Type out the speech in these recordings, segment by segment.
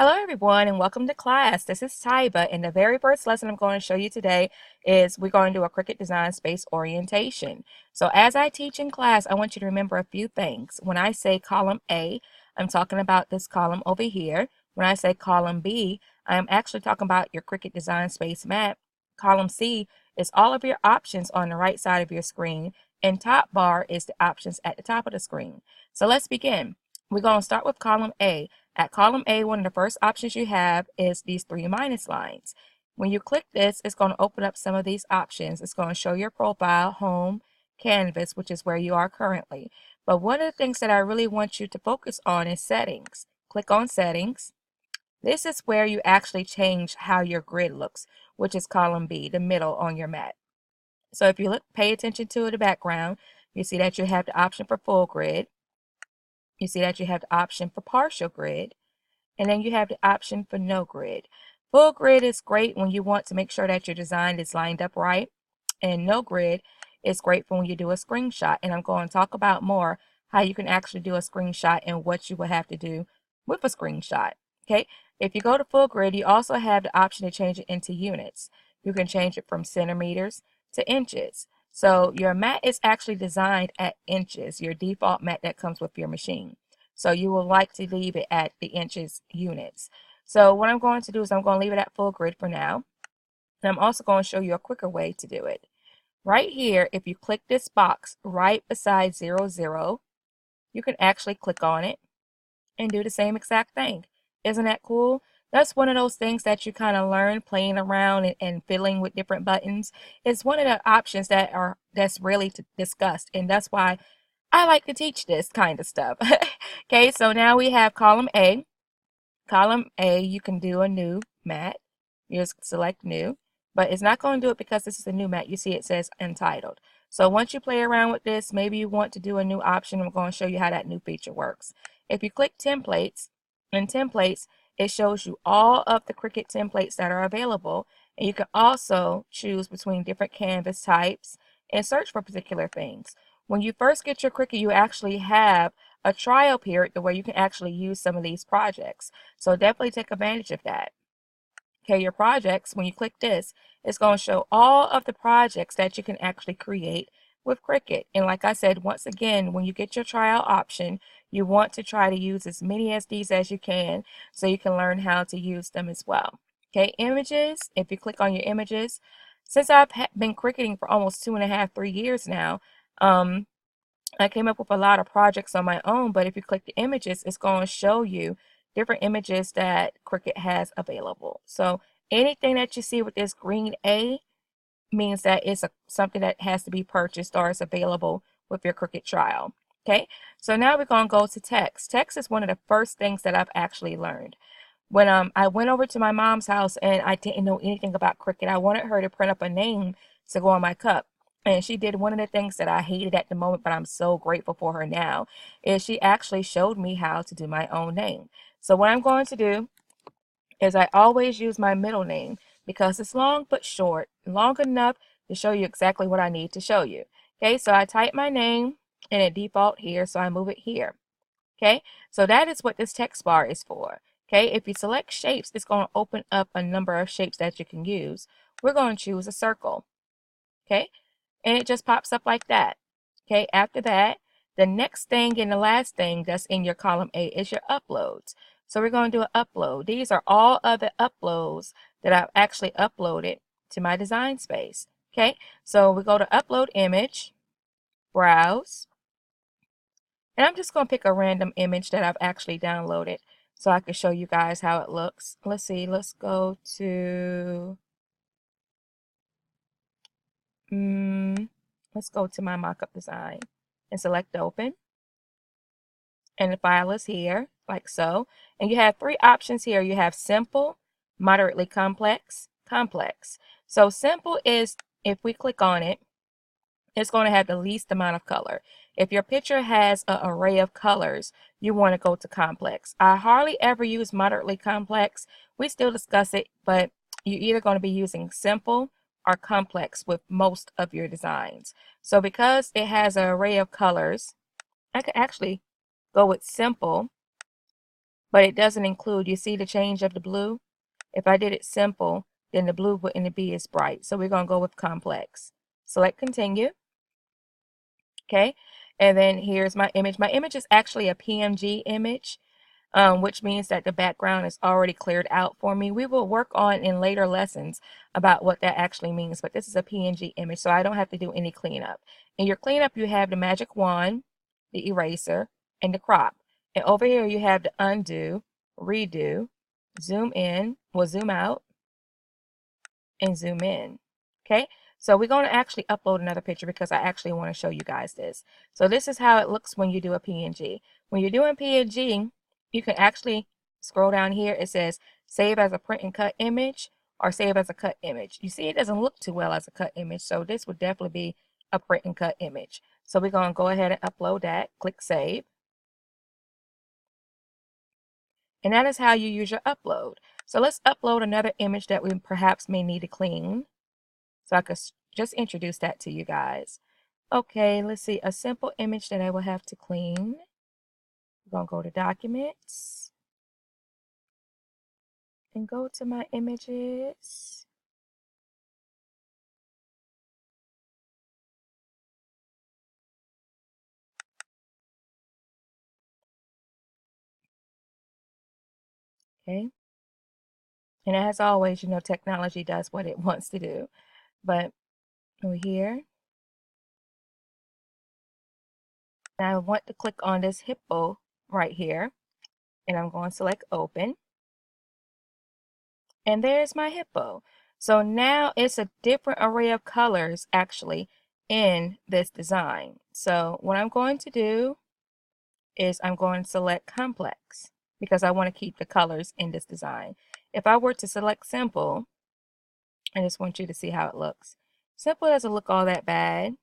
Hello everyone and welcome to class. This is Tyva, and the very first lesson I'm going to show you today is we're going to do a Cricut Design Space orientation. So as I teach in class, I want you to remember a few things. When I say column A, I'm talking about this column over here. When I say column B, I'm actually talking about your Cricut Design Space map. Column C is all of your options on the right side of your screen, and top bar is the options at the top of the screen. So let's begin. We're going to start with column A. At column A, one of the first options you have is these three minus lines. When you click this, it's going to open up some of these options. It's going to show your profile, home, canvas, which is where you are currently. But one of the things that I really want you to focus on is settings. Click on settings. This is where you actually change how your grid looks, which is column B, the middle on your mat. So if you look, pay attention to the background, you see that you have the option for full grid. You see that you have the option for partial grid, and then you have the option for no grid. Full grid is great when you want to make sure that your design is lined up right, and no grid is great for when you do a screenshot. And I'm going to talk about more how you can actually do a screenshot and what you will have to do with a screenshot. Okay, if you go to full grid, you also have the option to change it into units. You can change it from centimeters to inches. So your mat is actually designed at inches, your default mat that comes with your machine. So you will like to leave it at the inches units. So what I'm going to do is I'm going to leave it at full grid for now. And I'm also going to show you a quicker way to do it. Right here, if you click this box right beside 0, 0, you can actually click on it and do the same exact thing. Isn't that cool? That's one of those things that you kind of learn playing around and fiddling with different buttons. It's one of the options that's really discussed, and that's why I like to teach this kind of stuff. Okay, so now we have column A. Column A, you can do a new mat. You just select new, but it's not going to do it because this is a new mat. You see it says entitled. So once you play around with this, maybe you want to do a new option. I'm going to show you how that new feature works. If you click templates, in templates, it shows you all of the Cricut templates that are available, and you can also choose between different canvas types and search for particular things. When you first get your Cricut, you actually have a trial period where you can actually use some of these projects. So definitely take advantage of that. Okay, your projects, when you click this, it's going to show all of the projects that you can actually create with Cricut. And like I said, once again, when you get your trial option, you want to try to use as many of these as you can so you can learn how to use them as well. Okay, images, if you click on your images, since I've been Cricketing for almost 2.5, 3 years now, I came up with a lot of projects on my own, but if you click the images, it's going to show you different images that Cricut has available. So anything that you see with this green A means that it's something that has to be purchased or is available with your Cricut trial. Okay, so now we're going to go to text. Text is one of the first things that I've actually learned. When I went over to my mom's house and I didn't know anything about Cricut, I wanted her to print up a name to go on my cup. And she did one of the things that I hated at the moment, but I'm so grateful for her now, is she actually showed me how to do my own name. So what I'm going to do is I always use my middle name because it's long but short, long enough to show you exactly what I need to show you. Okay, so I type my name and it default here, so I move it here. Okay, so that is what this text bar is for. Okay, if you select shapes, it's going to open up a number of shapes that you can use. We're going to choose a circle. Okay, and it just pops up like that. Okay, after that, the next thing and the last thing that's in your column A is your uploads. So we're going to do an upload. These are all of the uploads that I've actually uploaded to my design space. Okay, so we go to upload image, browse, and I'm just going to pick a random image that I've actually downloaded so I can show you guys how it looks. Let's see, let's go to let's go to my mockup design and select open. And the file is here, like so. And you have three options here. You have simple, moderately complex, complex. So simple is, if we click on it, it's going to have the least amount of color. If your picture has an array of colors, you want to go to complex. I hardly ever use moderately complex. We still discuss it, but you're either going to be using simple or complex with most of your designs. So because it has an array of colors, I could actually go with simple, but it doesn't include, you see the change of the blue? If I did it simple, then the blue wouldn't be as bright. So we're going to go with complex. Select continue. Okay. And then here's my image. My image is actually a PNG image, which means that the background is already cleared out for me. We will work on in later lessons about what that actually means, but this is a PNG image, so I don't have to do any cleanup. In your cleanup, you have the magic wand, the eraser, and the crop. And over here, you have the undo, redo, zoom in, well, zoom out, and zoom in. Okay, so we're going to actually upload another picture because I actually want to show you guys this. So this is how it looks when you do a PNG. When you're doing PNG, you can actually scroll down here. It says save as a print and cut image or save as a cut image. You see, it doesn't look too well as a cut image, so this would definitely be a print and cut image. So we're going to go ahead and upload that. Click save. And that is how you use your upload. So let's upload another image that we perhaps may need to clean. So I could just introduce that to you guys. Okay, let's see. A simple image that I will have to clean. I'm going to go to Documents and go to my images. Okay. And as always, you know, technology does what it wants to do. But over here, I want to click on this hippo right here. And I'm going to select open. And there's my hippo. So now it's a different array of colors actually in this design. So what I'm going to do is I'm going to select complex because I want to keep the colors in this design. If I were to select simple, I just want you to see how it looks. Simple doesn't look all that bad.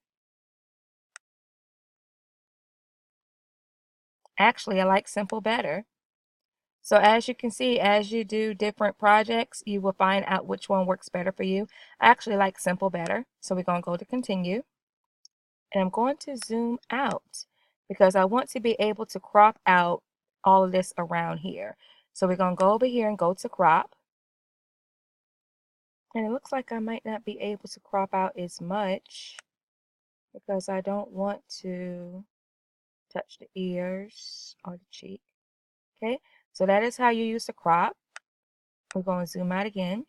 Actually, I like simple better. So as you can see, as you do different projects, you will find out which one works better for you. I actually like simple better. So we're going to go to continue. And I'm going to zoom out because I want to be able to crop out all of this around here. So we're going to go over here and go to crop. And it looks like I might not be able to crop out as much because I don't want to touch the ears or the cheek. Okay, so that is how you use the crop. We're going to zoom out again.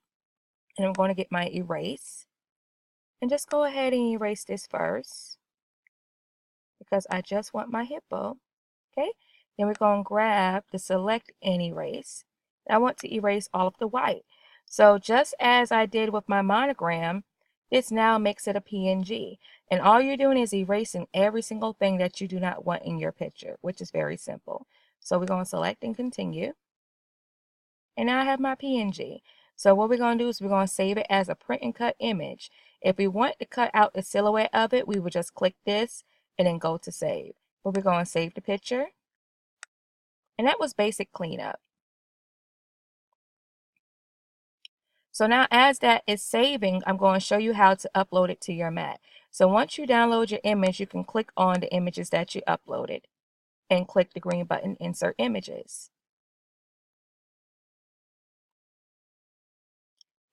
And I'm going to get my erase. And just go ahead and erase this first because I just want my hippo. Okay, then we're going to grab the select and erase. I want to erase all of the white. So just as I did with my monogram, this now makes it a PNG. And all you're doing is erasing every single thing that you do not want in your picture, which is very simple. So we're going to select and continue. And now I have my PNG. So what we're going to do is we're going to save it as a print and cut image. If we want to cut out the silhouette of it, we would just click this and then go to save. But we're going to save the picture. And that was basic cleanup. So now as that is saving, I'm going to show you how to upload it to your Mac. So once you download your image, you can click on the images that you uploaded and click the green button, Insert Images.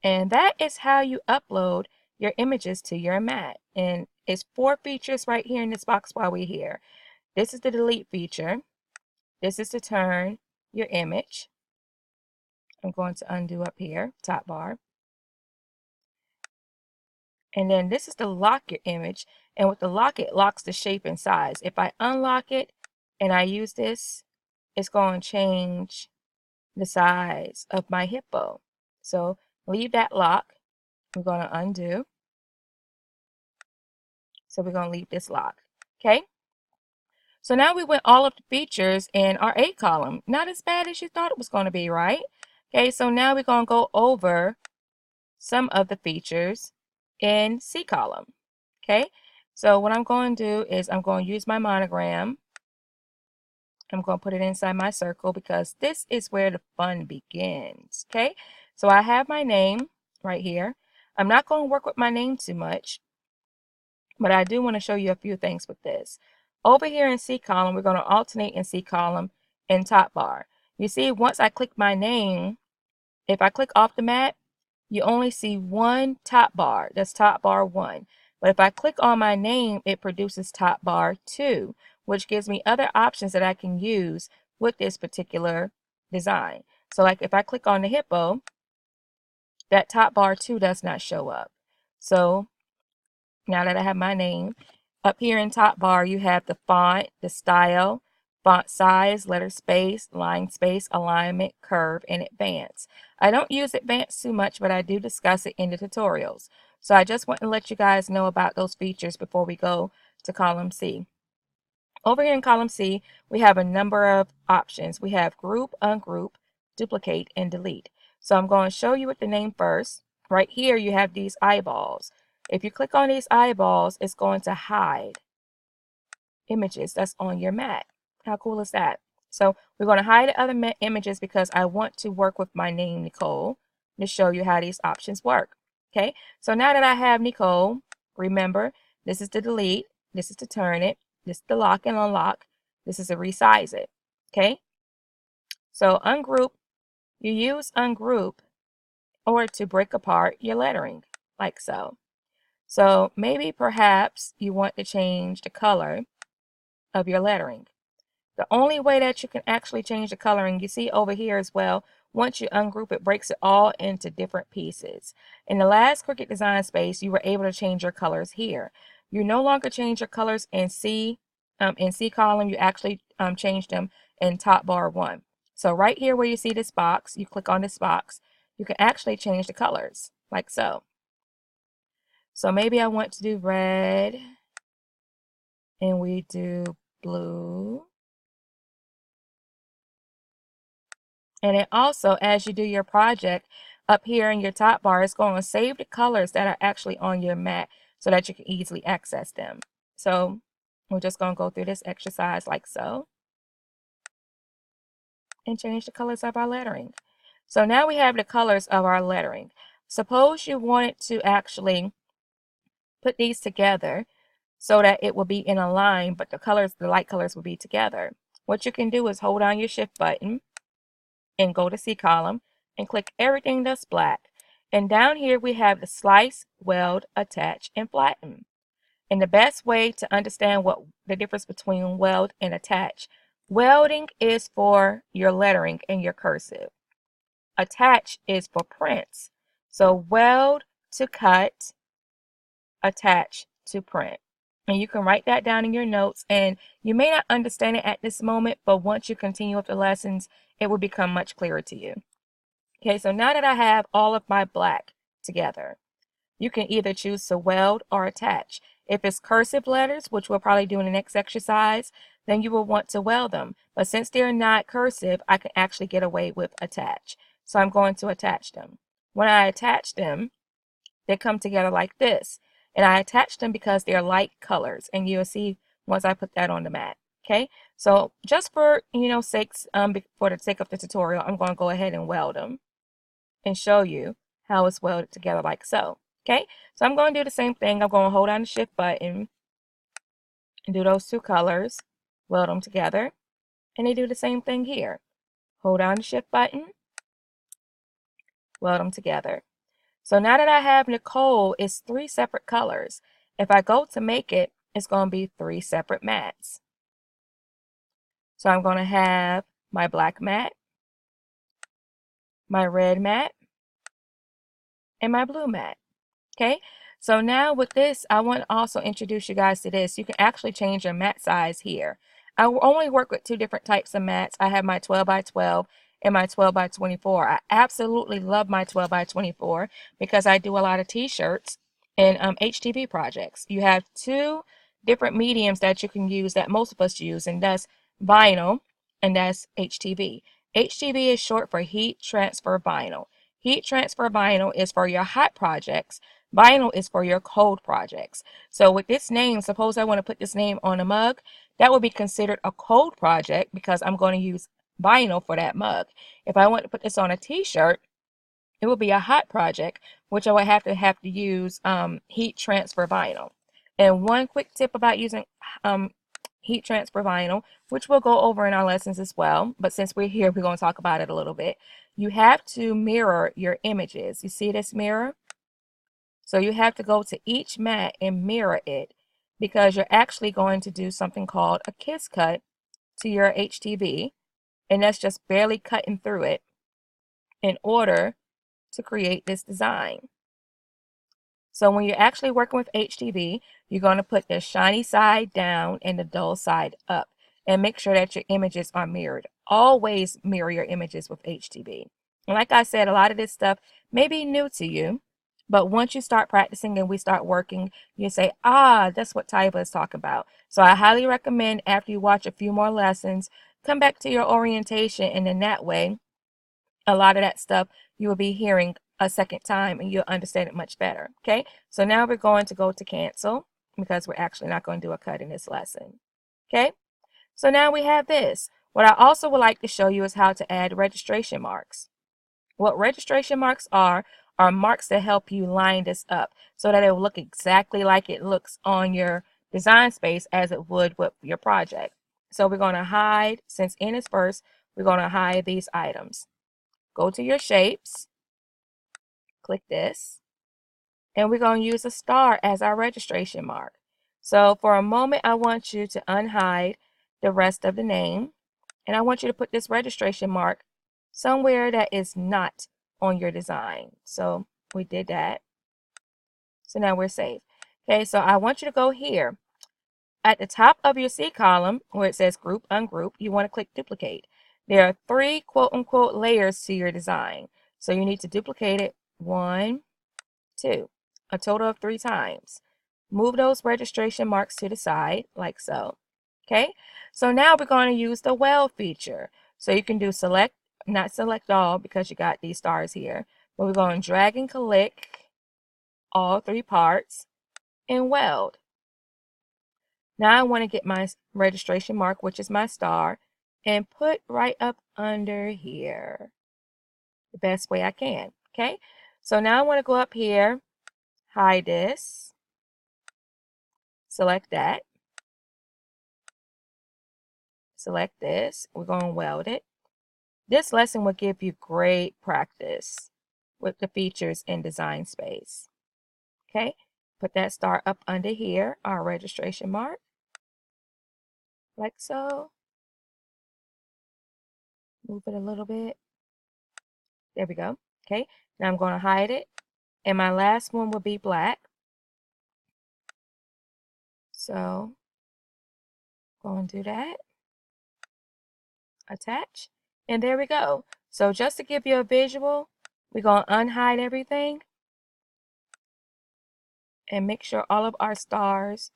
And that is how you upload your images to your Mac. And it's 4 features right here in this box while we're here. This is the delete feature. This is to turn your image. I'm going to undo up here, top bar. And then this is to lock your image. And with the lock, it locks the shape and size. If I unlock it and I use this, it's going to change the size of my hippo. So leave that lock. I'm going to undo. So we're going to leave this lock. Okay. So now we went all of the features in our A column. Not as bad as you thought it was going to be, right? Okay. So now we're going to go over some of the features in C column. Okay. So what I'm going to do is I'm going to use my monogram. I'm going to put it inside my circle because this is where the fun begins. Okay. So I have my name right here. I'm not going to work with my name too much, but I do want to show you a few things with this. Over here in C column, we're going to alternate in C column and top bar. You see, once I click my name, if I click off the mat, you only see one top bar. That's top bar 1. But if I click on my name, it produces top bar 2, which gives me other options that I can use with this particular design. So like if I click on the hippo, that top bar 2 does not show up. So now that I have my name, up here in top bar, you have the font, the style, font size, letter space, line space, alignment, curve, and advanced. I don't use advanced too much, but I do discuss it in the tutorials. So I just want to let you guys know about those features before we go to column C. Over here in column C, we have a number of options. We have group, ungroup, duplicate, and delete. So I'm going to show you with the name first. Right here, you have these eyeballs. If you click on these eyeballs, it's going to hide images that's on your mat. How cool is that? So we're going to hide the other images because I want to work with my name, Nicole, to show you how these options work. Okay, so now that I have Nicole, remember, this is to delete, this is to turn it, this is to lock and unlock, this is to resize it. Okay, so ungroup, you use ungroup in order to break apart your lettering, like so. So maybe perhaps you want to change the color of your lettering. The only way that you can actually change the coloring, you see over here as well, once you ungroup it, breaks it all into different pieces. In the last Cricut Design Space, you were able to change your colors here. You no longer change your colors in C column, you actually change them in top bar 1. So right here where you see this box, you click on this box, you can actually change the colors, like so. So maybe I want to do red, and we do blue. And it also, as you do your project, up here in your top bar, it's going to save the colors that are actually on your mat so that you can easily access them. So we're just going to go through this exercise like so and change the colors of our lettering. So now we have the colors of our lettering. Suppose you wanted to actually put these together so that it will be in a line, but the colors, the light colors will be together. What you can do is hold down your shift button and go to C column and click everything that's black. And down here we have the slice, weld, attach, and flatten. And the best way to understand what the difference between weld and attach, welding is for your lettering and your cursive. Attach is for prints. So weld to cut, attach to print. And you can write that down in your notes, and you may not understand it at this moment, but once you continue with the lessons, it will become much clearer to you. Okay, so now that I have all of my black together, you can either choose to weld or attach. If it's cursive letters, which we'll probably do in the next exercise, then you will want to weld them. But since they're not cursive, I can actually get away with attach. So I'm going to attach them. When I attach them, they come together like this. And I attach them because they're light colors. And you'll see once I put that on the mat. Okay, so just for, sakes, for the sake of the tutorial, I'm going to go ahead and weld them and show you how it's welded together like so. Okay, so I'm going to do the same thing. I'm going to hold down the shift button and do those two colors, weld them together, and they do the same thing here. Hold down the shift button, weld them together. So now that I have Nicole, it's 3 separate colors. If I go to make it, it's going to be 3 separate mats. So I'm going to have my black mat, my red mat, and my blue mat. Okay, so now with this, I want to also introduce you guys to this. You can actually change your mat size here. I will only work with 2 different types of mats. I have my 12 by 12 and my 12 by 24. I absolutely love my 12 by 24 because I do a lot of t-shirts and HTV projects. You have 2 different mediums that you can use that most of us use, and that's vinyl and that's HTV. HTV is short for heat transfer vinyl. Heat transfer vinyl is for your hot projects. Vinyl is for your cold projects. So with this name, suppose I want to put this name on a mug, that would be considered a cold project because I'm going to use vinyl for that mug. If I want to put this on a t-shirt, it would be a hot project, which I would have to use heat transfer vinyl. And one quick tip about using heat transfer vinyl, which we'll go over in our lessons as well. But since we're here, we're going to talk about it a little bit. You have to mirror your images. You see this mirror? So you have to go to each mat and mirror it because you're actually going to do something called a kiss cut to your HTV. And that's just barely cutting through it in order to create this design. So when you're actually working with HTV, you're going to put the shiny side down and the dull side up and make sure that your images are mirrored. Always mirror your images with HTV. And like I said, a lot of this stuff may be new to you, but once you start practicing and we start working, you say, ah, that's what tyva is talking about. So I highly recommend after you watch a few more lessons, come back to your orientation, and in that way, a lot of that stuff you will be hearing a second time and you'll understand it much better. Okay, so now we're going to go to cancel because we're actually not going to do a cut in this lesson. Okay, so now we have this. What I also would like to show you is how to add registration marks. What registration marks are marks that help you line this up so that it will look exactly like it looks on your design space as it would with your project. So we're going to hide, since N is first, we're going to hide these items. Go to your shapes, click this, and we're going to use a star as our registration mark. So for a moment, I want you to unhide the rest of the name, and I want you to put this registration mark somewhere that is not on your design. So we did that. So now we're safe. Okay, so I want you to go here. At the top of your C column, where it says group, ungroup, you want to click duplicate. There are 3 quote-unquote layers to your design. So you need to duplicate it 1, 2, a total of 3 times. Move those registration marks to the side, like so. Okay, so now we're going to use the weld feature. So you can do select, not select all because you got these stars here. But we're going to drag and click all 3 parts and weld. Now I want to get my registration mark, which is my star, and put right up under here the best way I can. Okay, so now I want to go up here, hide this, select that, select this. We're going to weld it. This lesson will give you great practice with the features in Design Space. Okay, put that star up under here, our registration mark, like so. Move it a little bit. There we go. Okay, now I'm going to hide it. And my last one will be black. So, go and do that. Attach. And there we go. So just to give you a visual, we're going to unhide everything. And make sure all of our stars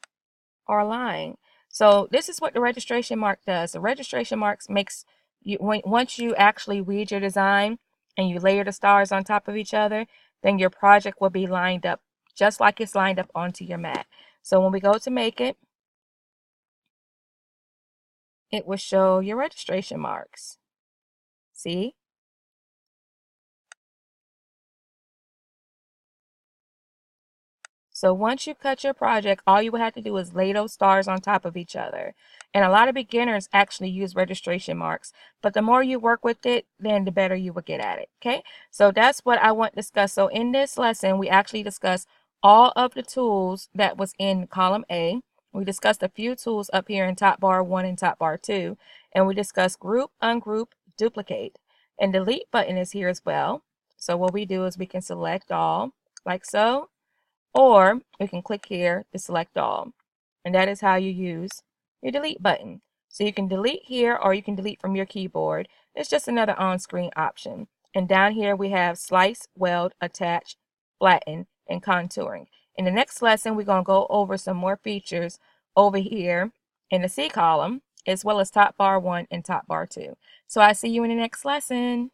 are aligned. So this is what the registration mark does. The registration marks makes you, once you actually read your design and you layer the stars on top of each other, then your project will be lined up just like it's lined up onto your mat. So when we go to make it, it will show your registration marks. See? So once you cut your project, all you would have to do is lay those stars on top of each other. And a lot of beginners actually use registration marks, but the more you work with it, then the better you will get at it. Okay, so that's what I want to discuss. So in this lesson, we actually discussed all of the tools that was in column A. We discussed a few tools up here in top bar 1 and top bar 2, and we discussed group, ungroup, duplicate, and delete button is here as well. So what we do is we can select all, like so, or we can click here to select all. And that is how you use your delete button. So you can delete here or you can delete from your keyboard. It's just another on-screen option. And down here we have slice, weld, attach, flatten, and contouring. In the next lesson, we're going to go over some more features over here in the C column, as well as top bar 1 and top bar 2. So I see you in the next lesson.